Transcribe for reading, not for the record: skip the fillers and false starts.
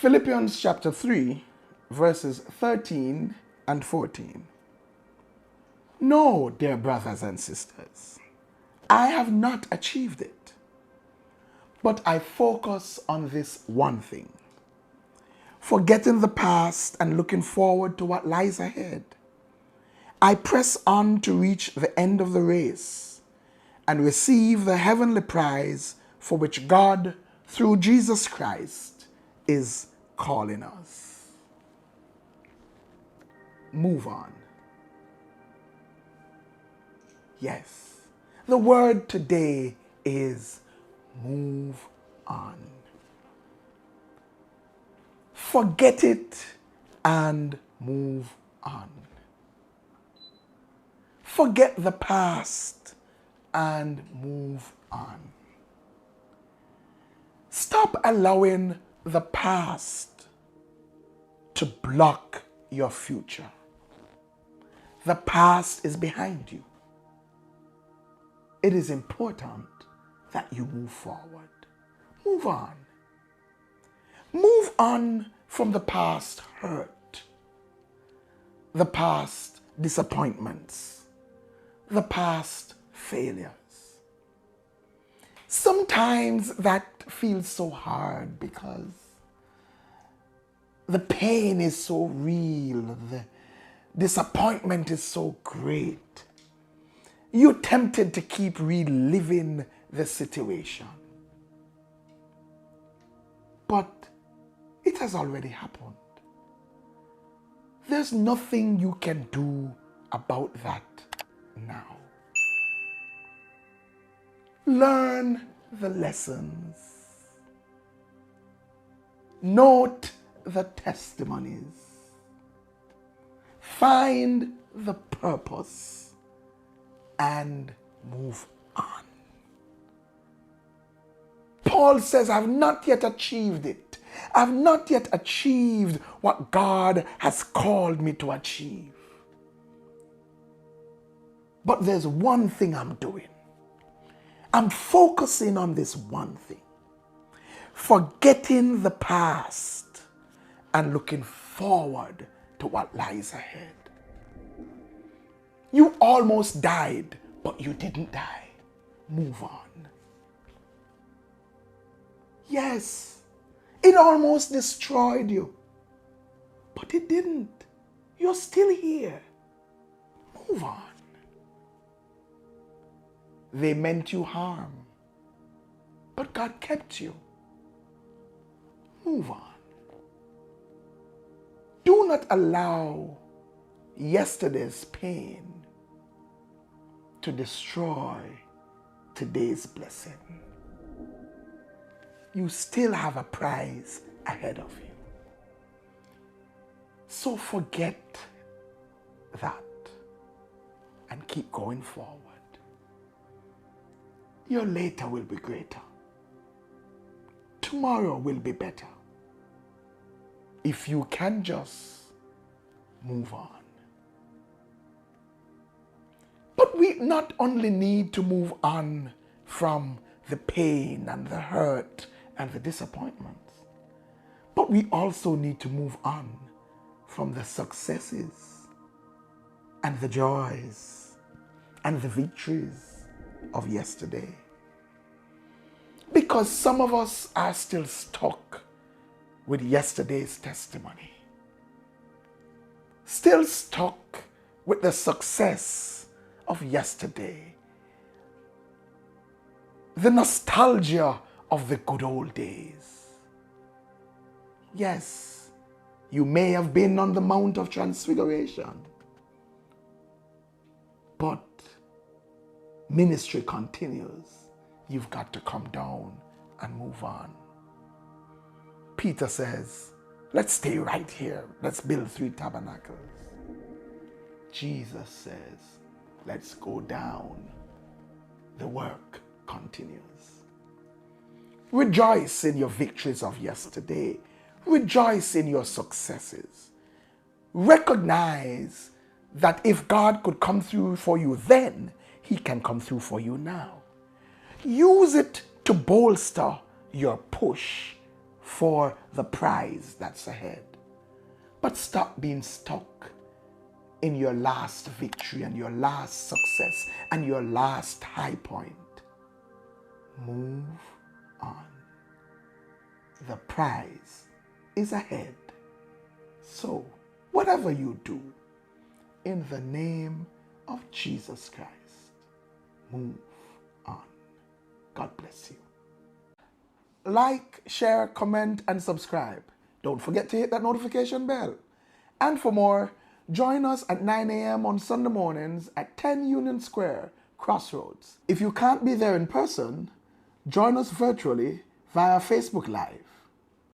Philippians chapter 3, verses 13 and 14. No, dear brothers and sisters, I have not achieved it, but I focus on this one thing, forgetting the past and looking forward to what lies ahead. I press on to reach the end of the race and receive the heavenly prize for which God, through Jesus Christ, is calling us. Move on. Yes, the word today is move on. Forget it and move on. Forget the past and move on. Stop allowing the past to block your future. The past is behind you. It is important that you move forward. Move on. Move on from the past hurt, the past disappointments, the past failures. Sometimes that feels so hard because the pain is so real, the disappointment is so great. You're tempted to keep reliving the situation. But it has already happened. There's nothing you can do about that now. Learn the lessons. Note the testimonies. Find the purpose and move on. Paul says, I've not yet achieved it. I've not yet achieved what God has called me to achieve. But there's one thing I'm doing. I'm focusing on this one thing. Forgetting the past and looking forward to what lies ahead. You almost died, but you didn't die. Move on. Yes, it almost destroyed you, but it didn't. You're still here. Move on. They meant you harm, but God kept you. Move on. Do not allow yesterday's pain to destroy today's blessing. You still have a prize ahead of you. So forget that and keep going forward. Your later will be greater. Tomorrow will be better. If you can just move on. But we not only need to move on from the pain and the hurt and the disappointments, but we also need to move on from the successes and the joys and the victories of yesterday. Because some of us are still stuck with yesterday's testimony. Still stuck with the success of yesterday. The nostalgia of the good old days. Yes, you may have been on the Mount of Transfiguration, but ministry continues. You've got to come down and move on. Peter says, let's stay right here. Let's build 3 tabernacles. Jesus says, let's go down. The work continues. Rejoice in your victories of yesterday. Rejoice in your successes. Recognize that if God could come through for you then, He can come through for you now. Use it to bolster your push for the prize that's ahead. But stop being stuck in your last victory and your last success and your last high point. Move on. The prize is ahead. So, whatever you do, in the name of Jesus Christ, move on. God bless you. Like, share, comment, and subscribe. Don't forget to hit that notification bell. And for more, join us at 9 a.m. on Sunday mornings at 10 Union Square, Crossroads. If you can't be there in person, join us virtually via Facebook Live.